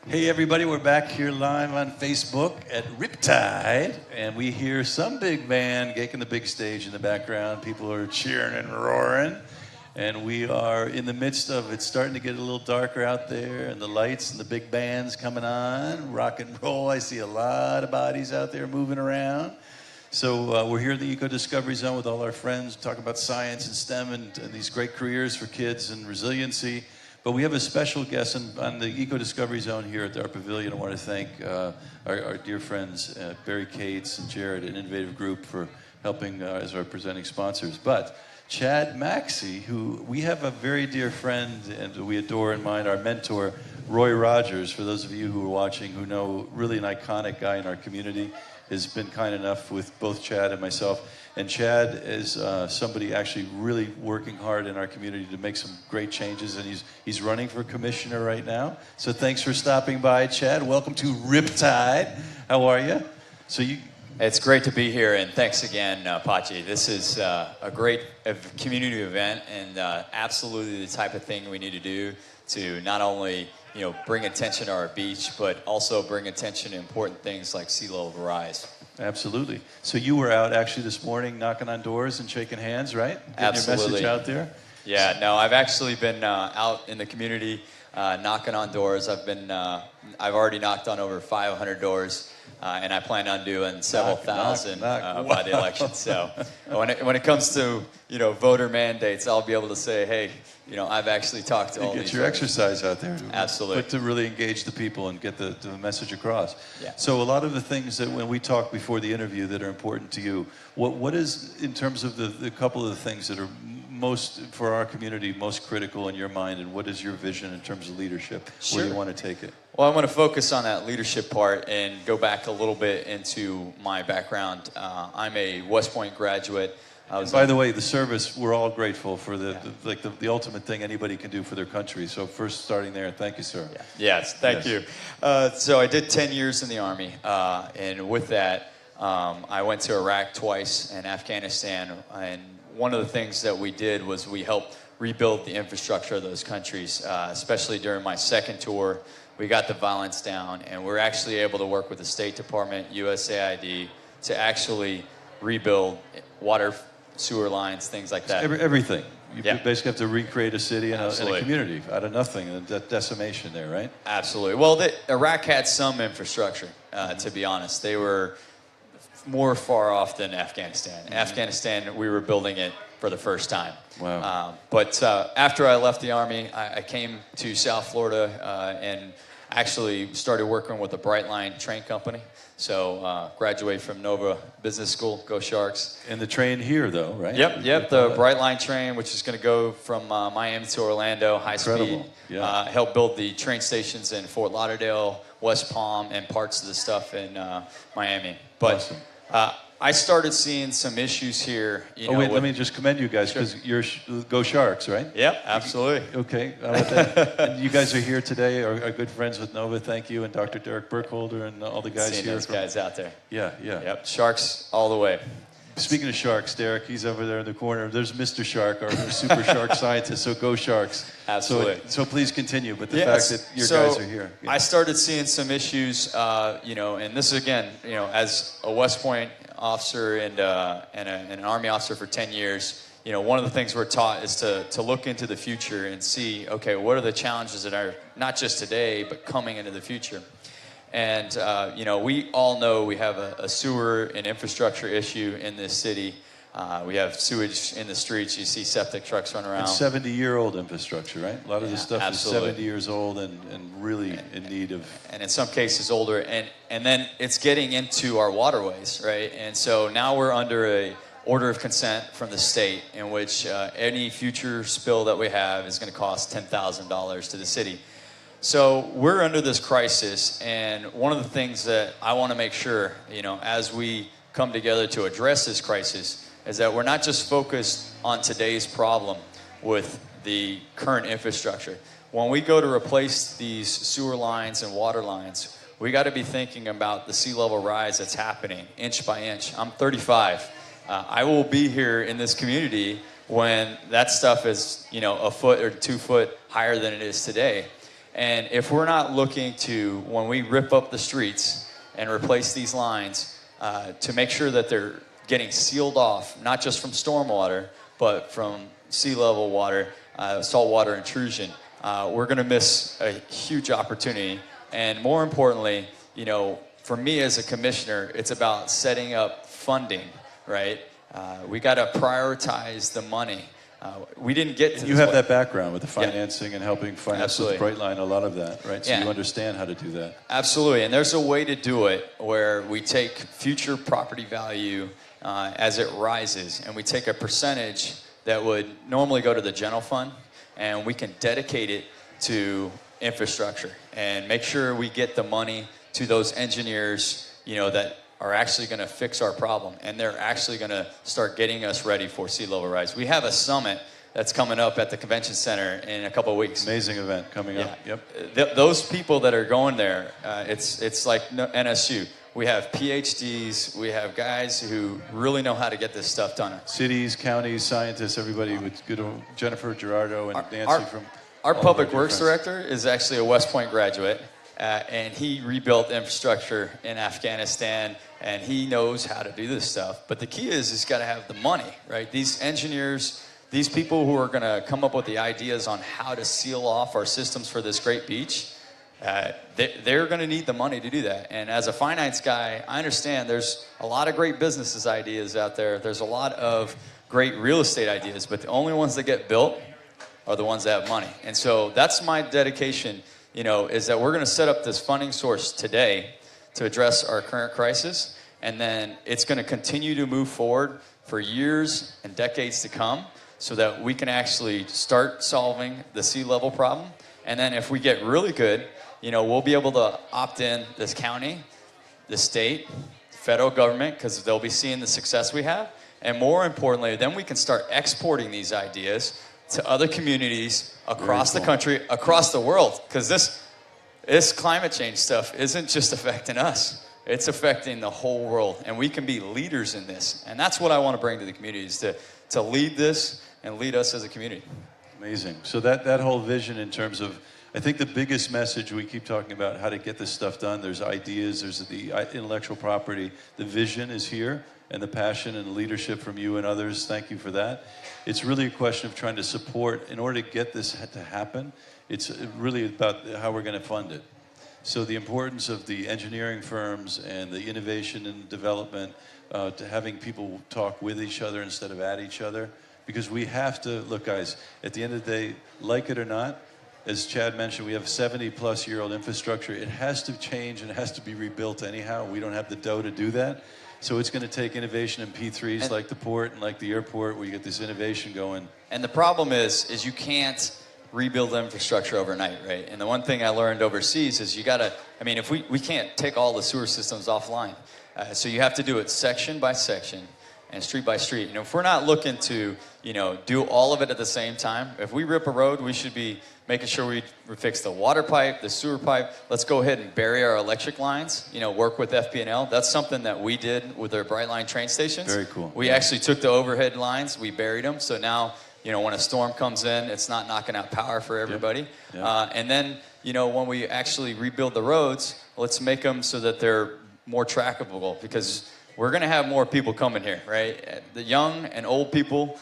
Hey everybody, we're back here live on Facebook at Riptide, and we hear some big band taking the big stage in the background. People are cheering and roaring, and we are in the midst of it starting to get a little darker out there, and the lights and the big band's coming on, rock and roll. I see a lot of bodies out there moving around. So we're here in the Eco Discovery Zone with all our friends, talking about science and STEM and these great careers for kids and resiliency. But we have a special guest on the Eco Discovery Zone here at our pavilion. I want to thank our dear friends, Barry Cates and Jared, an innovative group, for helping as our presenting sponsors. But Chad Maxey, who we have a very dear friend and we adore in mind, our mentor, Roy Rogers, for those of you who are watching who know, really an iconic guy in our community, has been kind enough with both Chad and myself. And Chad is somebody actually really working hard in our community to make some great changes, and he's running for commissioner right now. So thanks for stopping by, Chad. Welcome to Riptide. How are you? It's great to be here, and thanks again, Patxi. This is a great community event, and absolutely the type of thing we need to do to not only bring attention to our beach, but also bring attention to important things like sea level rise. Absolutely. So you were out actually this morning knocking on doors and shaking hands, right? Getting Absolutely. your message out there? Yeah, no, I've actually been out in the community knocking on doors. I've already knocked on over 500 doors, and I plan on doing several thousand by the election. So when it comes to voter mandates, I'll be able to say, hey, I've actually talked to all these. Get your exercise out there. Absolutely. But to really engage the people and get the message across. Yeah. So a lot of the things that when we talk before the interview that are important to you, what is, in terms of the couple of the things that are most, for our community, most critical in your mind, and what is your vision in terms of leadership? Sure. Where do you want to take it? Well, I want to focus on that leadership part and go back a little bit into my background. I'm a West Point graduate. By the way, the service, we're all grateful for the ultimate thing anybody can do for their country. So first starting there, thank you, sir. Yeah. Yes, thank you. So I did 10 years in the Army, and with that, I went to Iraq twice and Afghanistan, and one of the things that we did was we helped rebuild the infrastructure of those countries, especially during my second tour. We got the violence down, and we're actually able to work with the State Department, USAID, to actually rebuild water, sewer lines, things like that. Everything. You basically have to recreate a city and a community out of nothing, and that decimation there, right? Absolutely. Well, Iraq had some infrastructure, to be honest. They were more far off than Afghanistan. Mm-hmm. Afghanistan, we were building it for the first time. Wow. But after I left the Army, I came to South Florida and actually started working with the Brightline train company. So graduated from Nova Business School, go Sharks. And the train here, though, right? Yep. The Brightline train, which is going to go from Miami to Orlando, high speed. Yeah. Help build the train stations in Fort Lauderdale, West Palm, and parts of the stuff in Miami. But awesome. I started seeing some issues here. Let me just commend you guys, because you're Go Sharks, right? Yep, absolutely. Okay. And you guys are here today, are good friends with Nova. Thank you, and Dr. Derek Burkholder and all the guys Seeing here. Those guys out there. Yeah. Yep, Sharks all the way. Speaking of sharks, Derek, he's over there in the corner. There's Mr. Shark, our super shark scientist, so go Sharks. Absolutely. So please continue, but the fact that your guys are here. Yeah. I started seeing some issues, and this is, again, as a West Point officer and an Army officer for 10 years, one of the things we're taught is to look into the future and see, okay, what are the challenges that are not just today, but coming into the future. And, we all know we have a sewer and infrastructure issue in this city. We have sewage in the streets. You see septic trucks run around. It's 70-year-old infrastructure, right? A lot of this stuff absolutely. is 70 years old and really in need of... And in some cases older. And then it's getting into our waterways, right? And so now we're under a order of consent from the state in which any future spill that we have is going to cost $10,000 to the city. So we're under this crisis, and one of the things that I want to make sure, as we come together to address this crisis, is that we're not just focused on today's problem with the current infrastructure. When we go to replace these sewer lines and water lines, we got to be thinking about the sea level rise that's happening inch by inch. I'm 35. I will be here in this community when that stuff is, a foot or 2 foot higher than it is today. And if we're not looking to, when we rip up the streets and replace these lines, to make sure that they're getting sealed off, not just from stormwater, but from sea level water, saltwater intrusion, we're going to miss a huge opportunity. And more importantly, for me as a commissioner, it's about setting up funding, right? We got to prioritize the money. We didn't get to You have that background with the financing and helping finance with Brightline, a lot of that, right? So you understand how to do that. Absolutely, and there's a way to do it where we take future property value as it rises, and we take a percentage that would normally go to the general fund, and we can dedicate it to infrastructure and make sure we get the money to those engineers, that are actually going to fix our problem, and they're actually going to start getting us ready for sea level rise. We have a summit that's coming up at the convention center in a couple of weeks. Amazing event coming up. Yep. Those people that are going there, it's like NSU. We have PhDs, we have guys who really know how to get this stuff done. Cities, counties, scientists, everybody with good old Jennifer Gerardo and Nancy from... Our public works director is actually a West Point graduate. And he rebuilt infrastructure in Afghanistan, and he knows how to do this stuff. But the key is he's got to have the money, right? These engineers, these people who are going to come up with the ideas on how to seal off our systems for this great beach, they're going to need the money to do that. And as a finance guy, I understand there's a lot of great business ideas out there. There's a lot of great real estate ideas, but the only ones that get built are the ones that have money. And so that's my dedication, is that we're going to set up this funding source today to address our current crisis, and then it's going to continue to move forward for years and decades to come so that we can actually start solving the sea level problem. And then if we get really good, we'll be able to opt in this county, the state, federal government, because they'll be seeing the success we have. And more importantly, then we can start exporting these ideas to other communities across the country, across the world, because this climate change stuff isn't just affecting us. It's affecting the whole world, and we can be leaders in this. And that's what I want to bring to the communities, to lead this and lead us as a community. Amazing. So that whole vision in terms of, I think the biggest message, we keep talking about how to get this stuff done. There's ideas, there's the intellectual property. The vision is here, and the passion and the leadership from you and others. Thank you for that. It's really a question of trying to support, in order to get this to happen, it's really about how we're going to fund it. So the importance of the engineering firms and the innovation and development, to having people talk with each other instead of at each other. Because we have to, look guys, at the end of the day, like it or not, as Chad mentioned, we have 70-plus-year-old infrastructure. It has to change and it has to be rebuilt anyhow. We don't have the dough to do that. So it's going to take innovation in P3s like the port and like the airport, where you get this innovation going. And the problem is you can't rebuild infrastructure overnight, right? And the one thing I learned overseas is if we can't take all the sewer systems offline. So you have to do it section by section and street by street. And if we're not looking to, do all of it at the same time, if we rip a road, we should be making sure we fix the water pipe, the sewer pipe. Let's go ahead and bury our electric lines, work with FP&L. That's something that we did with our Brightline train stations. Very cool. We actually took the overhead lines, we buried them. So now, when a storm comes in, it's not knocking out power for everybody. Yep. And then, when we actually rebuild the roads, let's make them so that they're more trackable, because we're going to have more people coming here, right? The young and old people,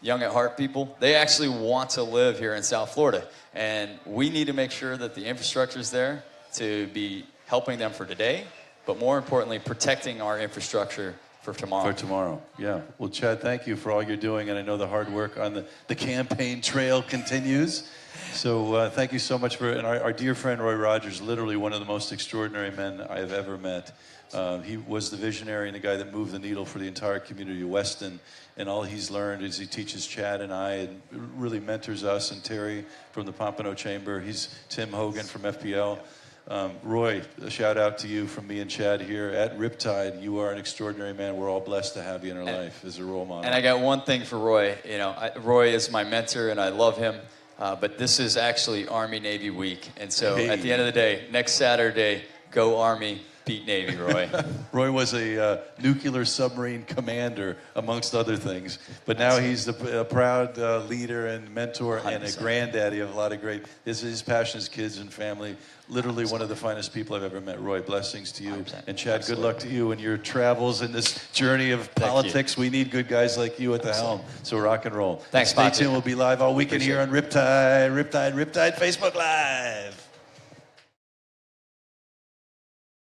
young at heart people, they actually want to live here in South Florida. And we need to make sure that the infrastructure is there to be helping them for today, but more importantly, protecting our infrastructure for tomorrow. For tomorrow, yeah. Well, Chad, thank you for all you're doing, and I know the hard work on the campaign trail continues. So thank you so much and our dear friend Roy Rogers, literally one of the most extraordinary men I have ever met. He was the visionary and the guy that moved the needle for the entire community of Weston, and all he's learned is he teaches Chad and I, and really mentors us, and Terry from the Pompano Chamber. He's Tim Hogan from FPL. Roy, a shout out to you from me and Chad here at Riptide. You are an extraordinary man. We're all blessed to have you in our life as a role model. And I got one thing for Roy. Roy is my mentor, and I love him. But this is actually Army-Navy week. And so at the end of the day, next Saturday, go Army. beat Navy, Roy. Roy was a nuclear submarine commander, amongst other things. But now he's a proud leader and mentor 100%. and a granddaddy of a lot of great. His passion is kids and family. Literally one of the finest people I've ever met. Roy, blessings to you. 100%. And Chad, good luck to you in your travels in this journey of politics. We need good guys like you at the helm. So rock and roll. Thanks, Stay Patxi. tuned. We'll be live all weekend here on Riptide, Facebook Live.